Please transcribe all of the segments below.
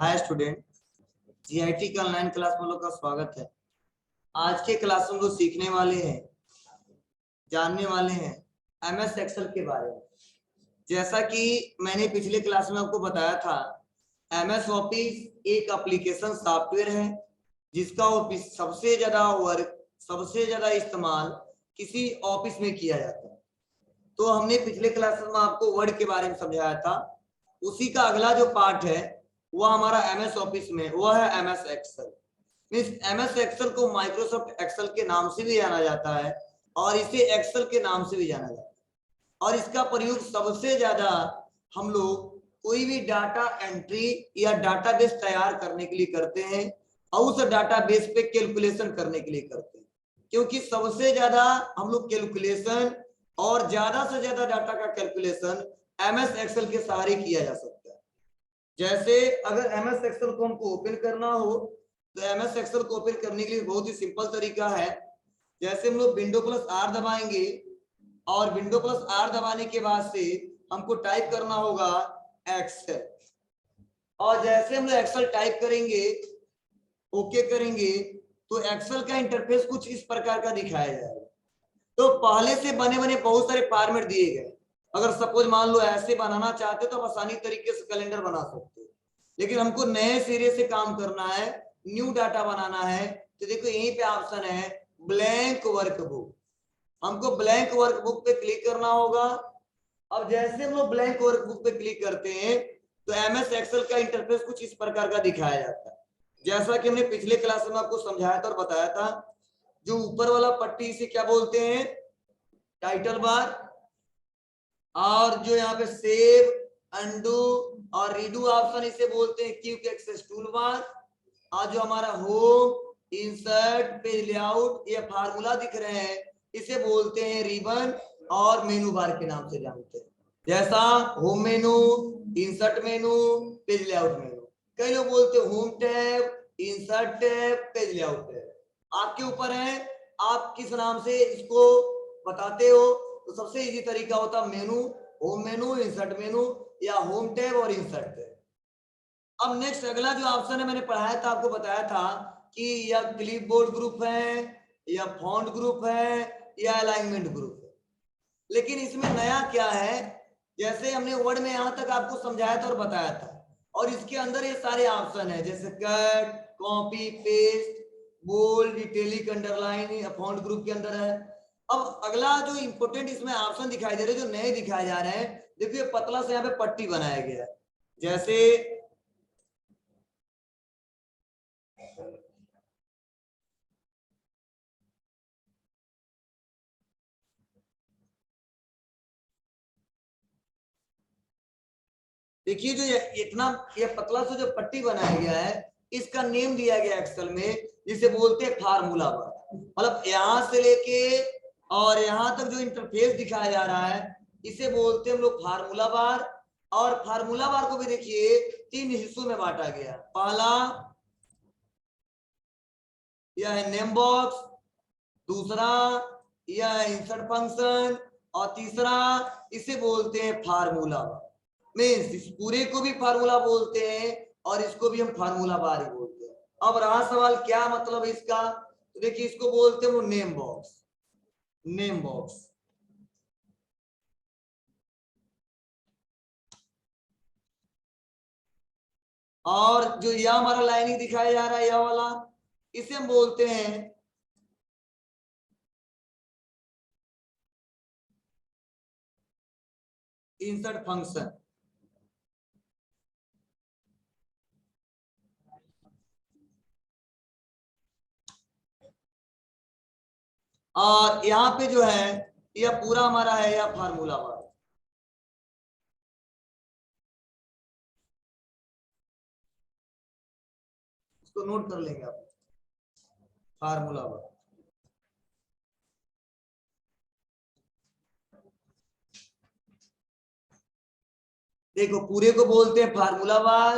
Hi student, GIT का online class में लोग का स्वागत है। आज के क्लास में लोग सीखने वाले हैं, जानने वाले हैं एमएस एक्सेल के बारे में। जैसा कि मैंने पिछले क्लास में आपको बताया था, एमएस ऑफिस एक एप्लीकेशन सॉफ्टवेयर है जिसका सबसे ज्यादा वर्क, सबसे ज्यादा इस्तेमाल किसी ऑफिस में किया जाता है। तो हमने पिछले क्लास में आपको वर्ड के बारे में समझाया था, उसी का अगला जो पार्ट है वो हमारा एमएस ऑफिस में वो है MS Excel. Means MS Excel को माइक्रोसॉफ्ट एक्सेल के नाम से भी जाना जाता है और इसे एक्सेल के नाम से भी जाना जाता है। और इसका प्रयोग सबसे ज्यादा हम लोग कोई भी डाटा एंट्री या डाटाबेस तैयार करने के लिए करते हैं और उस डाटाबेस पे कैलकुलेशन करने के लिए करते हैं, क्योंकि सबसे ज्यादा हम लोग कैलकुलेशन और ज्यादा से ज्यादा डाटा का कैलकुलेशन एमएस एक्सेल के सहारे किया जा सकता है। जैसे अगर एमएस एक्सेल को हमको ओपन करना हो तो एमएस एक्सेल को ओपन करने के लिए बहुत ही सिंपल तरीका है। जैसे हम लोग विंडो प्लस आर दबाएंगे और विंडो प्लस आर दबाने के बाद से हमको टाइप करना होगा एक्सेल, और जैसे हम लोग एक्सेल टाइप करेंगे, ओके करेंगे, तो एक्सेल का इंटरफेस कुछ इस प्रकार का दिखाया जाएगा। तो पहले से बने बने बहुत सारे फॉर्मेट दिए गए। अगर सपोज मान लो ऐसे बनाना चाहते तो आप आसानी तरीके से कैलेंडर बना सकते हो, लेकिन हमको नए सिरे से काम करना है, न्यू डाटा बनाना है, तो देखो यहीं पे ऑप्शन है ब्लैंक वर्कबुक। हमको ब्लैंक वर्कबुक पे क्लिक करना होगा। अब जैसे हम लोग ब्लैंक वर्कबुक पे क्लिक करते हैं तो एमएस एक्सेल का इंटरफेस कुछ इस प्रकार का दिखाया जाता है। जैसा कि हमने पिछले क्लास में आपको समझाया था और बताया था, जो ऊपर वाला पट्टी इसे क्या बोलते हैं, टाइटल बार, और जो यहाँ पे सेव, अंडू और रीडू ऑप्शन इसे बोलते हैं क्विक एक्सेस टूल बार। और जो हमारा होम, इंसर्ट, पेज लेआउट, ये फार्मूला दिख रहे हैं इसे बोलते हैं रिबन और मेनू बार के नाम से जानते हैं। जैसा होम मेनू, इंसर्ट मेनू, पेज लेआउट मेनू। कई लोग बोलते हैं home tab, insert tab, page layout tab. आपके ऊपर है आप किस नाम से इसको बताते हो। तो सबसे इजी तरीका होता मेनू, होम मेनू, इंसर्ट मेनू या होम टैब और इंसर्ट टैब। अब नेक्स्ट अगला जो ऑप्शन है मैंने पढ़ाया था, आपको बताया था कि या क्लिपबोर्ड ग्रुप है, या फॉन्ट ग्रुप है, या अलाइनमेंट ग्रुप है। लेकिन इसमें नया क्या है, जैसे हमने वर्ड में यहां तक आपको समझाया था और बताया था, और इसके अंदर ये सारे ऑप्शन है जैसे cut, copy, paste, bold, italic, underline, font group के अंदर है। अब अगला जो इंपोर्टेंट इसमें ऑप्शन दिखाई दे रहे हैं, जो नए दिखाए जा रहे हैं, देखिए पतला से यहाँ पे पट्टी बनाया गया है। जैसे देखिए जो इतना ये पतला सा जो पट्टी बनाया गया है, इसका नेम दिया गया एक्सेल में, जिसे बोलते हैं फार्मूला बार। मतलब यहां से लेके और यहां तक जो इंटरफेस दिखाया जा रहा है इसे बोलते हैं हम लोग फार्मूला बार। और फार्मूला बार को भी देखिए 3 हिस्सों में बांटा गया। पहला यह है नेम बॉक्स, दूसरा यह है इंसर्ट फंक्शन, और तीसरा इसे बोलते हैं फार्मूला बार। मीन्स इस पूरे को भी फार्मूला बोलते हैं और इसको भी हम फार्मूला बार ही बोलते हैं। अब रहा सवाल क्या मतलब है इसका, तो देखिए इसको बोलते हैं वो नेम बॉक्स, नेम बॉक्स। और जो यह हमारा लाइनिंग दिखाया जा रहा है यह वाला, इसे हम बोलते हैं इंसर्ट फंक्शन। और यहाँ पे जो है यह पूरा हमारा है यह फार्मूला बार। इसको नोट कर लेंगे आप, फार्मूला बार। देखो पूरे को बोलते हैं फार्मूला बार,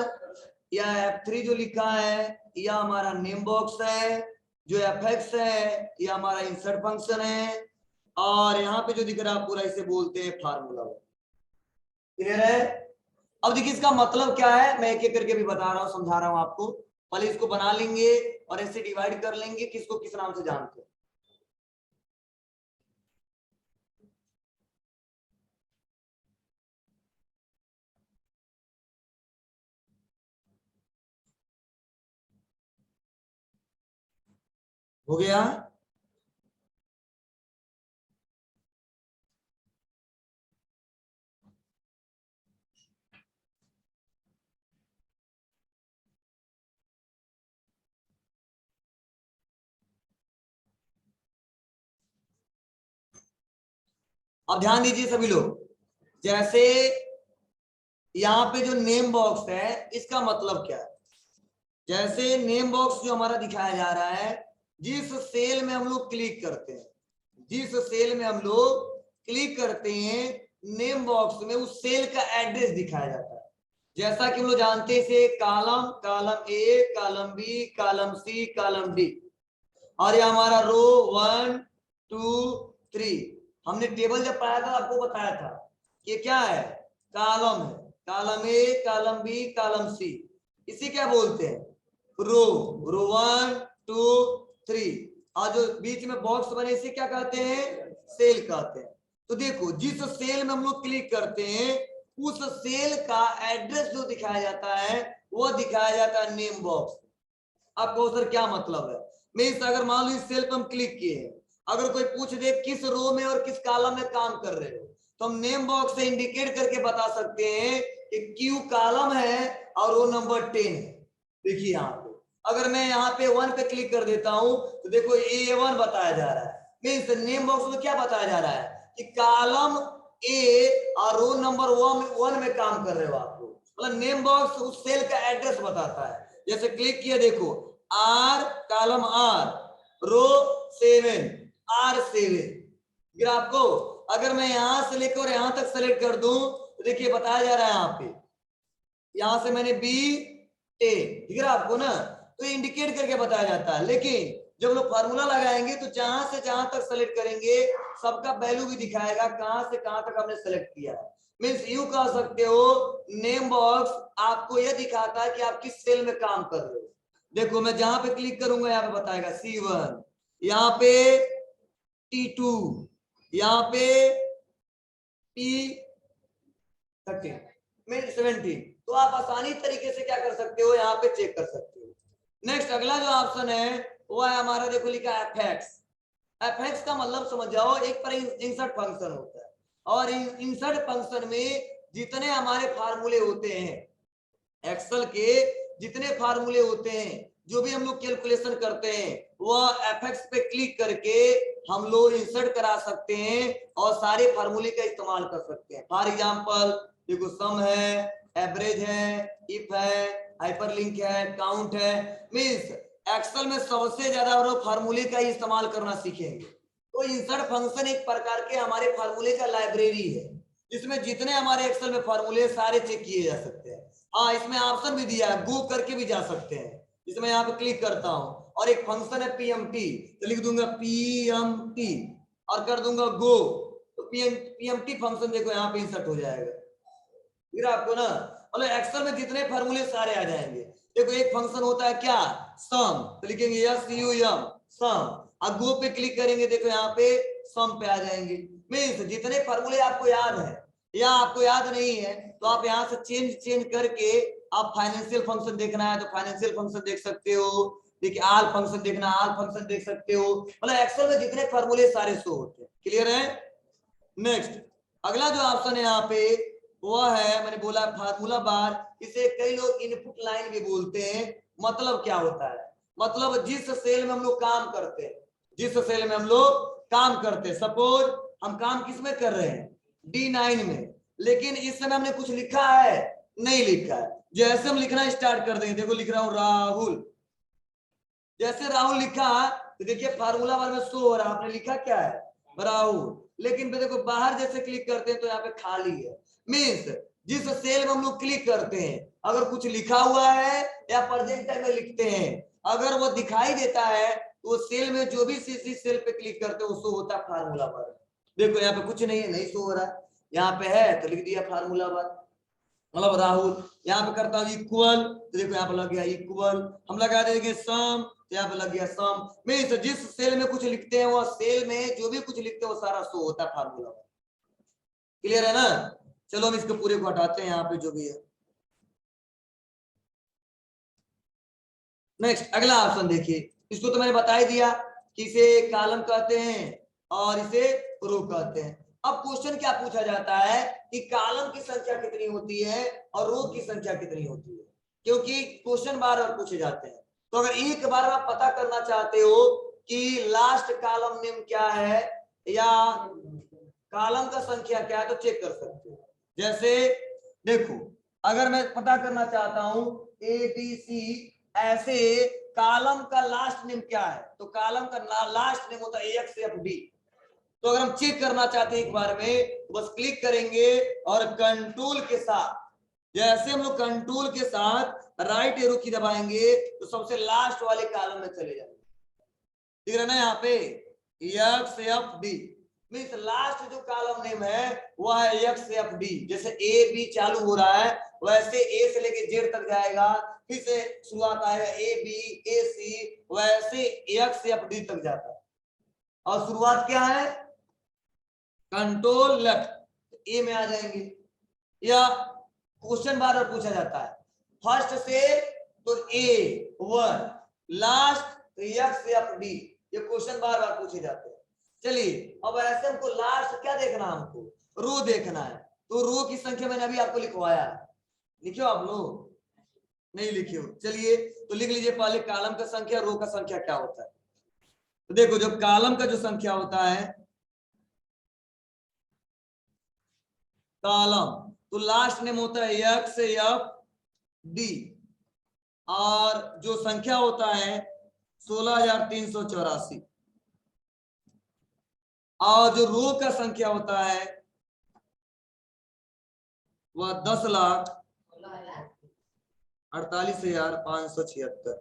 या F3 जो लिखा है यह हमारा नेम बॉक्स है, जो F6 है यह हमारा इंसर्ट फंक्शन है, और यहाँ पे जो दिख रहा है पूरा इसे बोलते हैं फार्मूला बार। क्लियर है। अब देखिए इसका मतलब क्या है, मैं एक एक करके भी बता रहा हूँ, समझा रहा हूँ आपको। पहले इसको बना लेंगे और ऐसे डिवाइड कर लेंगे, किसको किस नाम से जानते हैं। हो गया। अब ध्यान दीजिए सभी लोग, जैसे यहाँ पे जो नेम बॉक्स है इसका मतलब क्या है। जैसे नेम बॉक्स जो हमारा दिखाया जा रहा है, जिस सेल में हम लोग क्लिक करते हैं, जिस सेल में हम लोग क्लिक करते हैं नेम बॉक्स में, उस सेल का एड्रेस दिखाया जाता है। जैसा कि हम लोग जानते हैं इसे column, column A, column B, column C, column D, और ये हमारा रो 1 2 3। हमने टेबल जब पढ़ाया था आपको बताया था कि क्या है, कॉलम है, column A, column B, column C, इसे क्या बोलते हैं, रो, रो 1 2 3। और जो बीच में बॉक्स बने इसे क्या कहते हैं, सेल कहते हैं। तो देखो जिस सेल में हम लोग क्लिक करते हैं उस सेल का एड्रेस जो दिखाया जाता है वो दिखाया जाता है नेम बॉक्स। आपको सर क्या मतलब है, मीन्स अगर मान लो इस सेल पर हम क्लिक किए हैं, अगर कोई पूछ दे किस रो में और किस कॉलम में काम कर रहे हो, तो हम नेम बॉक्स से इंडिकेट करके बता सकते हैं कि क्यू कॉलम है और रो नंबर 10 है। देखिए यहाँ पे अगर मैं यहाँ पे 1 पे क्लिक कर देता हूं तो देखो A1 बताया जा रहा है, मीन्स नेम बॉक्स में क्या बताया जा रहा है कि कॉलम ए और रो नंबर 1 में काम कर रहे हो आप लोग। मतलब नेम बॉक्स उस सेल का एड्रेस बताता है। जैसे क्लिक किया देखो are, column are, row 7, R7। फिर आपको अगर मैं यहां से लेकर यहां तक सेलेक्ट कर दूं तो देखिए बताया जा रहा है यहाँ पे, यहां से मैंने B10 दिख रहा है आपको ना, तो इंडिकेट करके बताया जाता है। लेकिन जब लोग फार्मूला लगाएंगे तो जहां से जहां तक सेलेक्ट करेंगे सबका वैल्यू भी दिखाएगा, कहां से कहां तक हमने सेलेक्ट किया है। मीन्स यू कह सकते हो नेम बॉक्स आपको यह दिखाता है कि आप किस सेल में काम कर रहे हो। देखो मैं जहां पे क्लिक करूंगा यहाँ पे बताएगा C1, यहाँ पे T2, यहाँ पे T13, मीन 17। तो आप आसानी तरीके से क्या कर सकते हो, यहाँ पे चेक कर सकते हो। नेक्स्ट अगला जो ऑप्शन है वो है हमारा, देखो लिखा है एफएक्स। एफएक्स का मतलब समझ जाओ, एक पर इंसर्ट फंक्शन होता है, और इंसर्ट फंक्शन में जितने हमारे फार्मूले होते हैं एक्सेल के, जितने फार्मूले होते हैं, जो भी हम लोग कैलकुलेशन करते हैं वह एफएक्स पे क्लिक करके हम लोग इंसर्ट करा सकते हैं और सारे फार्मूले का इस्तेमाल कर सकते हैं। फॉर एग्जांपल देखो सम है, एवरेज है, इफ है, हाइपरलिंक है, काउंट है। मींस एक्सेल में सबसे ज्यादा और फार्मूले का इस्तेमाल करना सीखेंगे। तो इंसर्ट फंक्शन एक प्रकार के हमारे फार्मूले का लाइब्रेरी है, जिसमें जितने हमारे एक्सेल में फार्मूले सारे चेक किए जा सकते हैं। हाँ इसमें ऑप्शन भी दिया है, गो करके भी जा सकते हैं। इसमें यहाँ पे क्लिक करता हूँ और एक फंक्शन है पीएमटी, तो लिख दूंगा पीएमटी और कर दूंगा गो, तो पीएमटी फंक्शन देखो यहाँ पे इंसर्ट हो जाएगा। फिर आपको ना मतलब एक्सेल में जितने फार्मूले सारे आ जाएंगे। देखो एक फंक्शन होता है क्या, सम, तो लिखेंगे यस यू एम सम, और गो पे क्लिक करेंगे देखो यहाँ पे सम पे आ जाएंगे। मीन्स जितने फार्मूले आपको याद है या आपको याद नहीं है तो आप यहाँ से चेंज करके आप फाइनेंशियल फंक्शन देखना है तो फाइनेंशियल फंक्शन देख सकते हो, देखिए आल फंक्शन देखना आल फंक्शन देख सकते हो। मतलब एक्सेल में जितने फार्मूले सारे शो होते हैं। क्लियर है। नेक्स्ट अगला जो ऑप्शन है यहाँ पे वह है, मैंने बोला फार्मूला बार, इसे कई लोग इनपुट लाइन भी बोलते हैं। मतलब क्या होता है, मतलब जिस सेल में हम लोग काम करते हैं, जिस सेल में हम लोग काम करते हैं, सपोज हम काम किस में कर रहे हैं, D9 में, लेकिन इस समय हमने कुछ लिखा है, नहीं लिखा है। जैसे हम लिखना स्टार्ट कर देंगे, देखो लिख रहा हूं राहुल, जैसे राहुल लिखा तो देखिए फार्मूला बार में शो हो रहा है, आपने लिखा क्या है राहुल, लेकिन देखो बाहर जैसे क्लिक करते हैं तो यहाँ पे खाली है। मीन्स जिस सेल में हम लोग क्लिक करते हैं अगर कुछ लिखा हुआ है या प्रेजेंट टाइम में लिखते हैं, अगर वो दिखाई देता है तो सेल में जो भी सेल पे क्लिक करते हैं वो शो होता है फार्मूला बार। देखो यहाँ पे कुछ नहीं है, नहीं शो हो रहा है, यहाँ पे है तो लिख दिया फार्मूला बार। मतलब राहुल, यहाँ पे करता हूँ इक्वल, तो देखो यहाँ पे लग गया इक्वल, हम लगा देंगे सम, तो यहाँ पे लग गया सम। मींस जिस सेल में कुछ लिखते हैं वो सेल में जो भी कुछ लिखते हैं वो सारा शो होता है फार्मूला। क्लियर है ना? चलो हम इसको पूरे को हटाते हैं यहाँ पे जो भी है। नेक्स्ट अगला ऑप्शन देखिए, इसको तो मैंने बता ही दिया कि इसे कॉलम कहते हैं और इसे रो कहते हैं। अब क्वेश्चन क्या पूछा जाता है कि कॉलम की संख्या कितनी होती है और रो की संख्या कितनी होती है, क्योंकि क्वेश्चन बार बार पूछे जाते हैं। तो अगर एक बार आप पता करना चाहते हो कि लास्ट कॉलम नेम क्या है या कॉलम का संख्या क्या है तो चेक कर सकते हो। जैसे देखो, अगर मैं पता करना चाहता हूं ABC, ऐसे कॉलम का लास्ट नेम क्या है, तो कॉलम का लास्ट नेम होता है AXFD। तो अगर हम चेक करना चाहते हैं एक बार में, तो बस क्लिक करेंगे और कंट्रोल के साथ, जैसे हम लोग कंट्रोल के साथ राइट एरो की दबाएंगे तो सबसे लास्ट वाले कॉलम में चले जाएंगे। दिख रहा है ना यहाँ पे XFD, मींस लास्ट जो कॉलम नेम है वह है XFD। जैसे AB चालू हो रहा है वैसे A से लेके Z तक जाएगा, फिर से शुरुआत आएगा AB AC, वैसे XFD तक जाता है। और शुरुआत क्या है, कंट्रोल लेफ्ट ए में आ जाएंगे। या क्वेश्चन बार बार पूछा जाता है फर्स्ट से तो A1, लास्ट XFD, ये क्वेश्चन बार बार पूछे जाते हैं। चलिए अब ऐसे हमको लास्ट क्या देखना है, हमको रो देखना है। तो रो की संख्या मैंने अभी आपको लिखवाया, लिखियो आप लोग, नहीं लिखे हो? चलिए तो लिख लीजिए पहले कॉलम का संख्या, रो का संख्या क्या होता है। तो देखो जो कॉलम का जो संख्या होता है कॉलम, तो लास्ट नेम होता है XFD और जो संख्या होता है 16,384, और जो रो का संख्या होता है वह 10,48,576।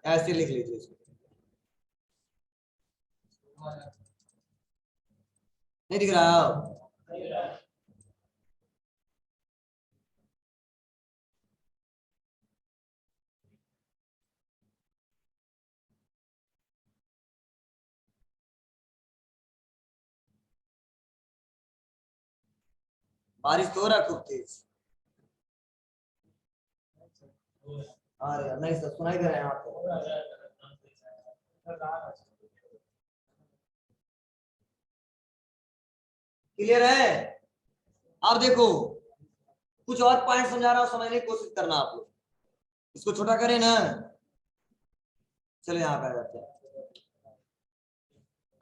ऐसे लिख लीजिए इसको, नहीं दिख रहा है? बारिश तो हो रहा है खूब तेज। अरे यार नहीं सर, सुनाई दे रहा है यहाँ पे। क्लियर है? अब देखो कुछ और पॉइंट समझा रहा हूं, समझने की कोशिश करना आप लोग। इसको छोटा करें ना, चलो यहाँ पे आ जाते हैं।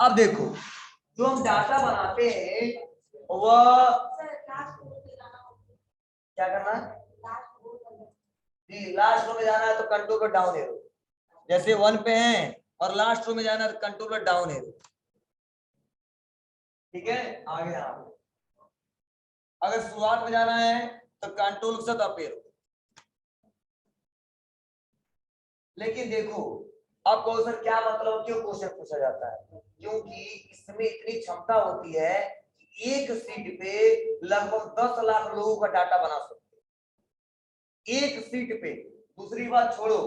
अब देखो जो हम डाटा बनाते हैं वह क्या करना है जी, लास्ट रो में जाना है तो कंट्रोल पर डाउन एरो, जैसे 1 पे हैं और लास्ट रो में जाना है तो कंट्रोल पर डाउन एरो। ठीक है, आगे आप अगर शुरुआत में जाना है तो कंट्रोल से अप एरो। लेकिन देखो अब क्वेश्चन क्या मतलब, क्यों क्वेश्चन पूछा जाता है, क्योंकि इसमें इतनी क्षमता होती है कि एक सीट पे लगभग 10 लाख लोगों का डाटा बना सकते हैं, एक सीट पे। दूसरी बात छोड़ो,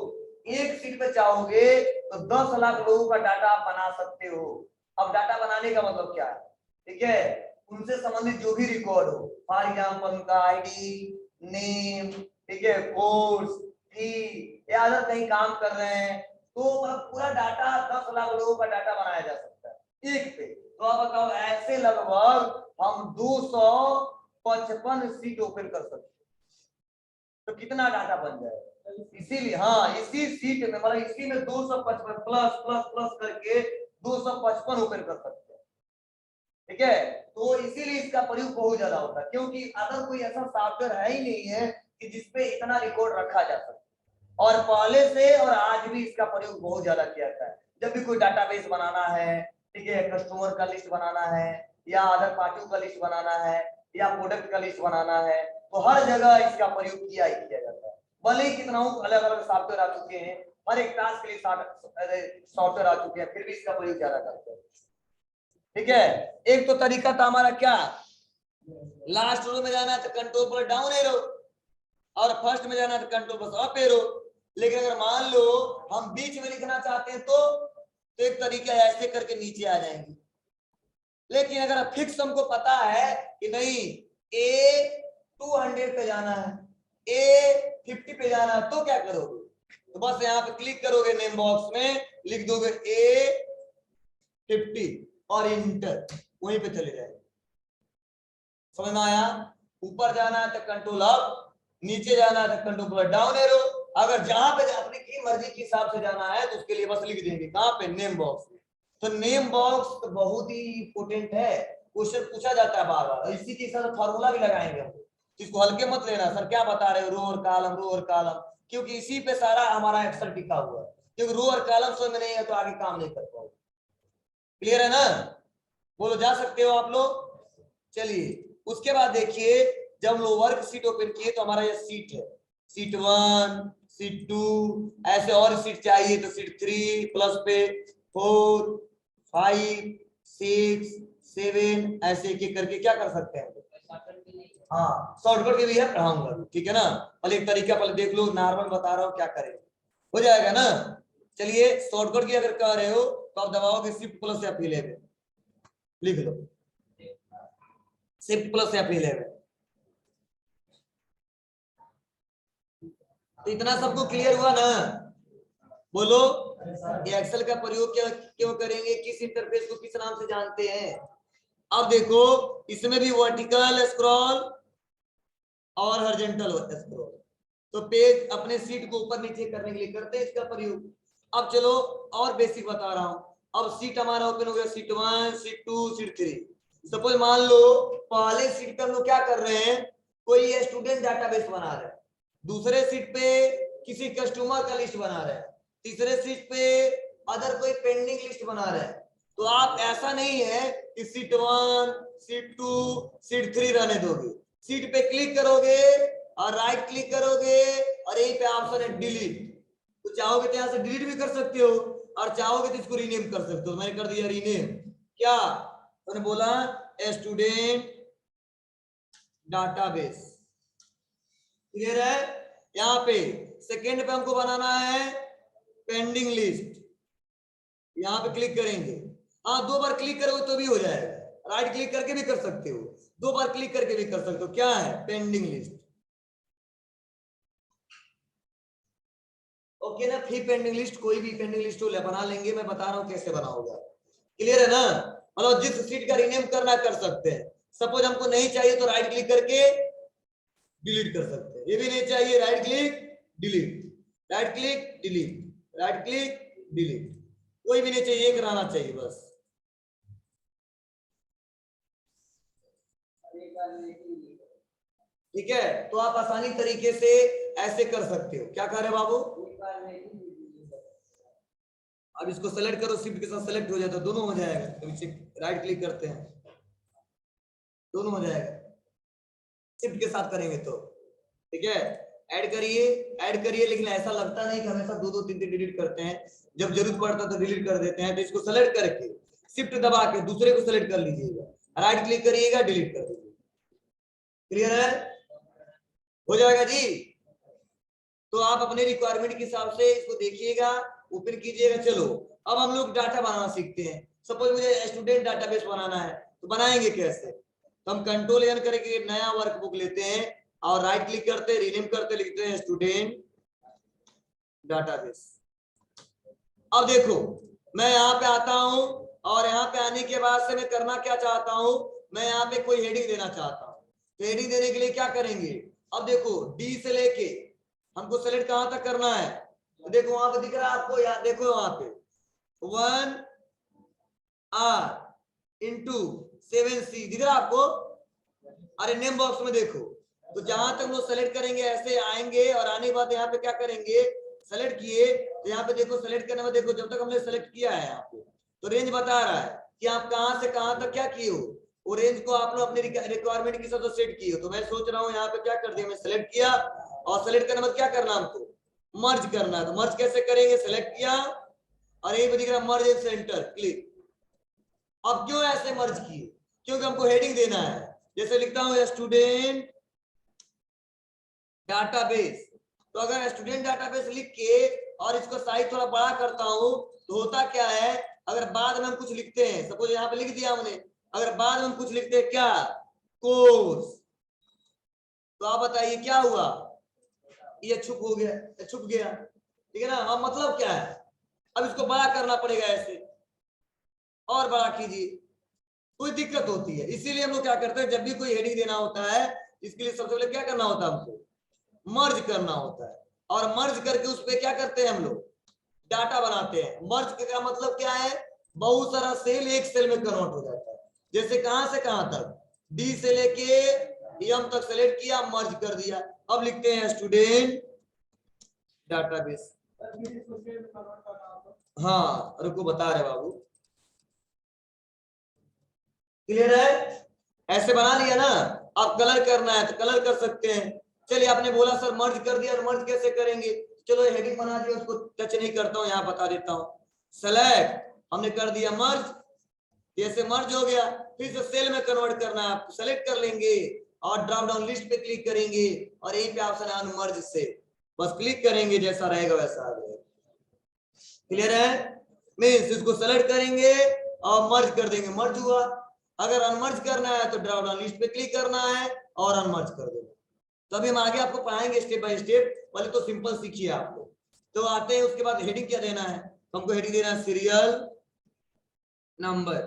एक सीट पे चाहोगे तो 10 लाख लोगों का डाटा आप बना सकते हो। अब डाटा बनाने का मतलब क्या है, ठीक है, उनसे संबंधित जो भी रिकॉर्ड हो, फॉर एग्जाम्पल उनका आईडी, नेम, ठीक है, कोर्स फी, या अगर कहीं काम कर रहे हैं, तो मतलब पूरा डाटा 10 लाख लोगों का डाटा बनाया जा सकता है एक पे। तो आप बताओ ऐसे लगभग हम 255 सीट ओपन कर सकते हैं, तो कितना डाटा बन जाएगा। इसीलिए हाँ, इसी सीट में मतलब इसी में 255 प्लस प्लस प्लस करके 255 ओपन कर सकते हैं। ठीक है, तो इसीलिए इसका प्रयोग बहुत ज्यादा होता है, क्योंकि अगर कोई ऐसा सॉफ्टवेयर है ही नहीं है कि जिसपे इतना रिकॉर्ड रखा जा सके। और पहले से और आज भी इसका प्रयोग बहुत ज्यादा किया जाता है। जब भी कोई डाटाबेस बनाना है, ठीक है, कस्टमर का लिस्ट बनाना है या अदर पार्टियों का लिस्ट बनाना है या प्रोडक्ट का लिस्ट बनाना है, तो हर जगह इसका प्रयोग किया ही किया जाता है। भले ही कितना अलग अलग सॉफ्टवेयर आ चुके हैं, हर एक टास्क के लिए सॉफ्टवेयर आ चुके हैं, फिर भी इसका प्रयोग ज्यादा करते हैं। ठीक है, एक तो तरीका था हमारा क्या, लास्ट रो में जाना है तो कंट्रोल पर डाउन एरो, और फर्स्ट में जाना है तो कंट्रोल प्लस अप एरो। लेकिन अगर मान लो हम बीच में लिखना चाहते हैं तो एक तरीका ऐसे करके नीचे आ जाएंगे। लेकिन अगर फिक्स हमको पता है कि नहीं ए 200 पे जाना है, ए 50 पे जाना है, तो क्या करोगे? तो बस यहाँ पे क्लिक करोगे, नेम बॉक्स में लिख दोगे ए 50 और इंटर, वहीं पे चले जाएंगे। समझ में आया? ऊपर जाना है तो कंट्रोल अप, नीचे जाना है तो कंट्रोल प्लस डाउन एरो। अगर जहां पे अपनी की मर्जी के हिसाब से जाना है तो उसके लिए बस लिख देंगे कहां पे, नेम बॉक्स में। तो नेम बॉक्स तो बहुत ही इंपोर्टेंट है, क्वेश्चन पूछा जाता है बार बार। इसी के साथ फार्मूला भी लगाएंगे हम, इसको हल्के मत लेना सर क्या बता रहे हो, रो और कॉलम, रो और कॉलम, क्योंकि इसी पे सारा हमारा एक्सेल टिका हुआ है। क्योंकि रो और कॉलम समझ में नहीं है तो आगे काम नहीं कर पाओगे। क्लियर है ना? बोलो, जा सकते हो आप लोग? चलिए उसके बाद देखिए, जब हम लोग वर्क शीट ओपन किए तो हमारा ये सीट है, सीट 1, सीट 2, ऐसे और सीट चाहिए तो सीट 3 प्लस पे 4, 5, 6, 7, ऐसे एक करके क्या कर सकते हैं। हाँ शॉर्टकट के भी है, पढ़ाऊंगा, ठीक है ना? पहले एक तरीका पहले देख लो, नॉर्मल बता रहा हूँ क्या करें, हो जाएगा ना? चलिए शॉर्टकट की अगर कर रहे हो तो आप दबाओगे शिफ्ट प्लस या F11, लिख लो शिफ्ट प्लस F11। तो इतना सबको क्लियर हुआ ना? बोलो, ये एक्सेल का प्रयोग क्यों करेंगे, किस इंटरफेस को किस नाम से जानते हैं? अब देखो इसमें भी वर्टिकल स्क्रॉल और हॉरिजॉन्टल स्क्रॉल, तो पेज अपने सीट को ऊपर नीचे करने के लिए करते हैं इसका प्रयोग। अब चलो और बेसिक बता रहा हूं। अब सीट हमारा ओपन हो गया, सीट 1, सीट 2, सीट 3। सपोज मान लो पहले सीट पे हम लोग क्या कर रहे हैं, कोई स्टूडेंट डाटाबेस बना रहे हैं, दूसरे सीट पे किसी कस्टमर का लिस्ट बना रहे हैं, तीसरे सीट पे अदर कोई पेंडिंग लिस्ट बना रहे हैं। तो आप ऐसा नहीं है कि सीट 1, सीट 2, सीट 3 रहने दोगे, सीट पे क्लिक करोगे और राइट क्लिक करोगे और यहीं पे ऑप्शन है डिलीट। तो चाहोगे तो यहां से डिलीट भी कर सकते हो और चाहोगे तो इसको रीनेम कर सकते हो। मैंने कर दिया रीनेम, क्या मैंने बोला, स्टूडेंट डाटाबेस। क्लियर है? यहाँ पे सेकेंड पे हमको बनाना है पेंडिंग लिस्ट, यहाँ पे क्लिक करेंगे। हाँ 2 बार क्लिक करोगे तो भी हो जाएगा, राइट क्लिक करके भी कर सकते हो, 2 बार क्लिक करके भी कर सकते हो। क्या है? Pending list. ओके ना? फ्री पेंडिंग लिस्ट, कोई भी पेंडिंग लिस्ट हो बना लेंगे, मैं बता रहा हूँ कैसे बनाओगे। क्लियर है ना? मतलब जिस सीट का रीनेम करना कर सकते हैं। सपोज हमको नहीं चाहिए तो राइट क्लिक करके डिलीट कर सकते हैं, ये भी नहीं चाहिए, right click delete, right click delete, right click delete, कोई भी नहीं चाहिए, एक रहना चाहिए बस। ठीक है? तो आप आसानी तरीके से ऐसे कर सकते हो। क्या कह रहे बाबू? अब इसको सेलेक्ट करो, शिफ्ट के साथ सेलेक्ट हो जाए तो दोनों हो जाएगा, तो राइट क्लिक करते हैं दोनों हो जाएगा, शिफ्ट के साथ करेंगे तो। ठीक है? ऐड करिए, ऐड करिए, लेकिन ऐसा लगता नहीं कि हमेशा 2-2, 3-3 डिलीट करते हैं, जब जरूरत पड़ता है तो डिलीट कर देते हैं। तो इसको सेलेक्ट करके शिफ्ट दबा के दूसरे को सेलेक्ट कर लीजिएगा, राइट क्लिक करिएगा, डिलीट कर दीजिए। क्लियर है? हो जाएगा जी। तो आप अपने रिक्वायरमेंट के हिसाब से इसको देखिएगा, ओपन कीजिएगा। चलो अब हम लोग डाटा बनाना सीखते हैं। सपोज मुझे स्टूडेंट डाटाबेस बनाना है, तो बनाएंगे कैसे? तो हम कंट्रोल एन करके नया वर्कबुक लेते हैं और राइट क्लिक करते, रीनेम करते, लिखते हैं स्टूडेंट डाटाबेस। अब देखो मैं यहाँ पे आता हूँ और यहाँ पे आने के बाद से मैं करना क्या चाहता हूँ, मैं यहाँ पे कोई हेडिंग देना चाहता हूँ। तो हेडिंग देने के लिए क्या करेंगे? अब देखो डी से लेके हमको सेलेक्ट कहां तक करना है, तो देखो वहां पे दिख रहा है आपको, यहाँ देखो वहां पे 1R/7C दिख रहा है आपको? अरे नेम बॉक्स में देखो, तो जहां तक लोग सेलेक्ट करेंगे ऐसे आएंगे और आने के बाद यहाँ पे क्या करेंगे, सेलेक्ट किए तो यहाँ पे देखो सेलेक्ट करने में देखो जब तक हमने सेलेक्ट किया है यहाँ पे तो रेंज बता रहा है कि आप कहां से कहां तक क्या किए हो, वो रेंज को आप लोग अपने रिक्वायरमेंट के हिसाब से सेट किए हो। तो मैं सोच रहा हूँ यहाँ पे क्या कर दिया, मैं सेलेक्ट किया और सेलेक्ट करने में क्या करना हमको, मर्ज करना है। तो मर्ज कैसे करेंगे, सेलेक्ट किया और यही पे दिख रहा मर्ज इन सेंटर, क्लिक। अब क्यों ऐसे मर्ज किए, क्योंकि हमको हेडिंग देना है। जैसे लिखता हूँ स्टूडेंट डाटाबेस। तो अगर स्टूडेंट डाटाबेस लिख के और इसको साइज थोड़ा बड़ा करता हूं तो होता क्या है, अगर बाद में हम कुछ लिखते हैं, सपोज यहाँ पे लिख दिया हमने, अगर बाद में हम कुछ लिखते हैं क्या, कोर्स, तो आप बताइए क्या हुआ, ये छुप हो गया, छुप गया, ठीक है ना। अब मतलब क्या है, अब इसको बड़ा करना पड़ेगा, ऐसे और बड़ा कीजिए, कोई दिक्कत होती है। इसीलिए हम लोग क्या करते हैं, जब भी कोई हेडिंग देना होता है इसके लिए सबसे पहले क्या करना होता है, हमको मर्ज करना होता है, और मर्ज करके उस पर क्या करते हैं हम लोग, डाटा बनाते हैं। मर्ज का मतलब क्या है, बहुत सारा सेल एक सेल में कन्वर्ट हो जाता है। जैसे कहां से कहां तक, डी से लेके एम तक सेलेक्ट किया, मर्ज कर दिया। अब लिखते हैं स्टूडेंट डाटाबेस। हाँ रुको बता रहे बाबू, क्लियर है, ऐसे बना लिया ना। अब कलर करना है तो कलर कर सकते हैं। चलिए आपने बोला सर मर्ज कर दिया, मर्ज कैसे करेंगे, चलो हेडिंग बना दिया, उसको टच नहीं करता हूं, यहाँ बता देता हूँ। सेलेक्ट हमने कर दिया मर्ज, जैसे मर्ज हो गया, फिर से सेल में कन्वर्ट करना है, आप सेलेक्ट कर लेंगे और ड्रॉप डाउन लिस्ट पे क्लिक करेंगे और यहीं पे ऑप्शन है अनमर्ज से, बस क्लिक करेंगे, जैसा रहेगा वैसा आ जाएगा। क्लियर है, मींस इसको सेलेक्ट करेंगे और मर्ज कर देंगे, मर्ज हुआ। अगर अनमर्ज करना है तो ड्रॉप डाउन लिस्ट पे क्लिक करना है और अनमर्ज कर देना। तभी हम आगे आपको पढ़ाएंगे स्टेप बाय स्टेप, पहले तो सिंपल सीखिए आप लोग। तो आते हैं उसके बाद हेडिंग क्या देना है, हमको हेडिंग देना है सीरियल नंबर।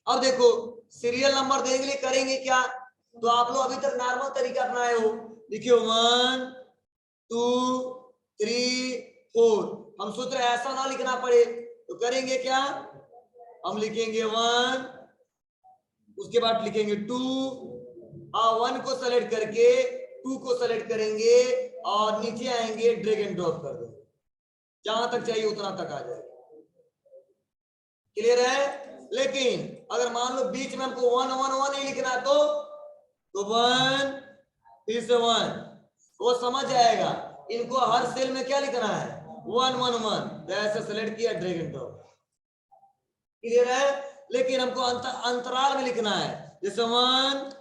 अब देखो सीरियल नंबर देने के लिए करेंगे क्या, तो आप लोग अभी तक नॉर्मल तरीका अपनाए हो, लिखियो 1 2 3 4। हम सोच रहे ऐसा ना लिखना पड़े, तो करेंगे क्या, हम लिखेंगे 1, उसके बाद लिखेंगे 2, और 1 को सेलेक्ट करके 2 को सेलेक्ट करेंगे और नीचे आएंगे, ड्रैग एंड ड्रॉप कर देंगे, जहां तक चाहिए उतना तक आ जाएगा। क्लियर है, लेकिन अगर मान लो बीच में हमको 1 1 1 ही लिखना है तो 1 फिर से 1, वो समझ जाएगा। इनको हर सेल में क्या लिखना है, 1 1 1, तो ऐसे सेलेक्ट किया, ड्रैग एंड ड्रॉप। क्लियर है, लेकिन हमको अंतराल में लिखना है, जैसे 1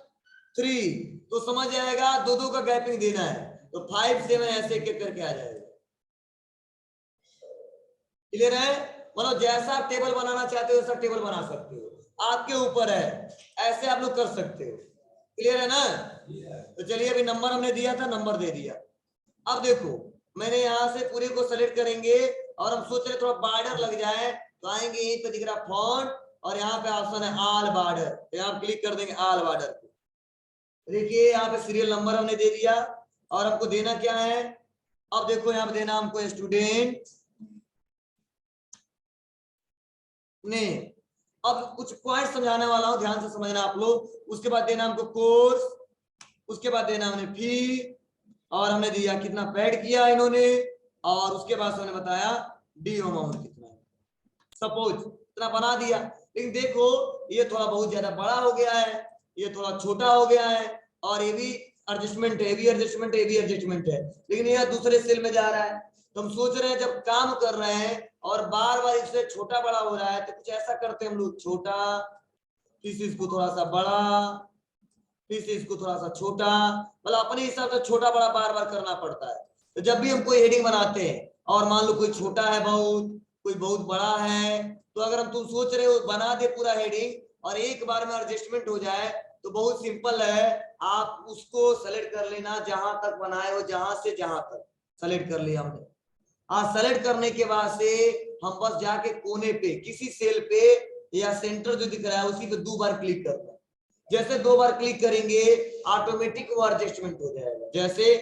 3, तो समझ जाएगा 2 2 का गैपिंग देना है, तो 5 7 ऐसे एक करके आ जाएगा। क्लियर है, मतलब जैसा आप टेबल बनाना चाहते हो वैसा टेबल बना सकते हो, आपके ऊपर है, ऐसे आप लोग कर सकते हो। क्लियर है ना, तो चलिए अभी नंबर हमने दिया था, नंबर दे दिया। अब देखो मैंने यहां से पूरे को सेलेक्ट करेंगे और हम सोच रहे थोड़ा बॉर्डर लग जाए, तो आएंगे यहीं पे दिख रहा फॉन्ट और यहाँ पे ऑप्शन है ऑल बॉर्डर, तो यहाँ क्लिक कर देंगे ऑल बॉर्डर को। देखिए यहाँ पे सीरियल नंबर हमने दे दिया, और हमको देना क्या है, अब देखो यहाँ पे देना हमको स्टूडेंट ने, अब कुछ पॉइंट समझाने वाला हूं, ध्यान से समझना आप लोग। उसके बाद देना हमको कोर्स, उसके बाद देना हमने फी, और हमने दिया कितना पेड किया इन्होंने, और उसके बाद हमने बताया ड्यू अमाउंट कितना है। सपोज इतना बना दिया, लेकिन देखो ये थोड़ा बहुत ज्यादा बड़ा हो गया है, ये थोड़ा छोटा हो गया है, और ये भी एडजस्टमेंट है, ये भी एडजस्टमेंट है, ये भी एडजस्टमेंट है, लेकिन यह दूसरे सेल में जा रहा है। तो हम सोच रहे हैं जब काम कर रहे हैं और बार बार इससे छोटा बड़ा हो रहा है, तो कुछ ऐसा करते हैं हम लोग, छोटा फिर से इसको थोड़ा सा बड़ा, फिर से इसको थोड़ा सा छोटा, मतलब अपने हिसाब से छोटा बड़ा बार बार करना पड़ता है। तो जब भी हम कोई हेडिंग बनाते हैं और मान लो कोई छोटा है बहुत, कोई बहुत बड़ा है, तो अगर हम तुम सोच रहे हो बना दे पूरा हेडिंग और एक बार में एडजस्टमेंट हो जाए, तो बहुत सिंपल है, आप उसको सेलेक्ट कर लेना, जहां तक बनाए हो, जहां से जहां तक सेलेक्ट कर लिया हमने। आज सेलेक्ट करने के बाद से हम बस जाके कोने पे किसी सेल पे या सेंटर जो दिख रहा है उसी पे 2 बार क्लिक करना है। जैसे 2 बार क्लिक करेंगे ऑटोमेटिक वो एडजस्टमेंट हो जाएगा, जैसे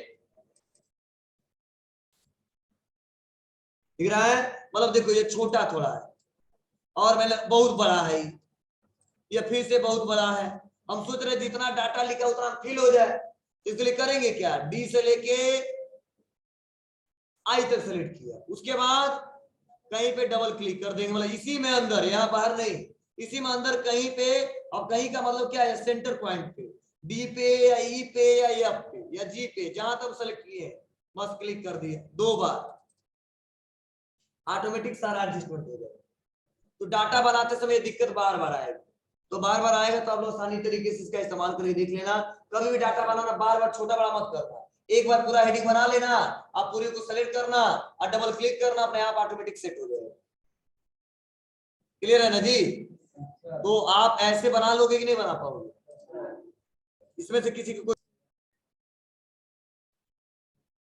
दिख रहा है, मतलब देखो ये छोटा थोड़ा है और मैंने बहुत बड़ा है, ये फिर से बहुत बड़ा है। हम सोच रहे जितना डाटा लिखा उतना फिल हो जाए, इसके लिए करेंगे क्या, डी से लेके आई तक सेलेक्ट किया, उसके बाद कहीं पे डबल क्लिक कर देंगे, मतलब इसी में अंदर, यहाँ बाहर नहीं, इसी में अंदर कहीं पे, और कहीं का मतलब क्या है, सेंटर पॉइंट पे, डी पे या ई पे या एफ पे या जी पे, जहां तक सेलेक्ट किए बस क्लिक कर दिए 2 बार, ऑटोमेटिक सारा एडजस्टमेंट हो जाएगा। तो डाटा बनाते समय दिक्कत बार बार आएगी, तो बार बार आएगा तो आप लोग आसानी तरीके से इसका इस्तेमाल करके देख लेना। कभी भी डाटा बनाना बार बार छोटा बड़ा मत करना, एक बार पूरा हेडिंग बना लेना, आप पूरे को सेलेक्ट करना और डबल क्लिक करना, अपने आप ऑटोमेटिक सेट हो जाएगा। क्लियर है ना जी? तो आप ऐसे बना लोगे कि नहीं बना पाओगे? इसमें से किसी को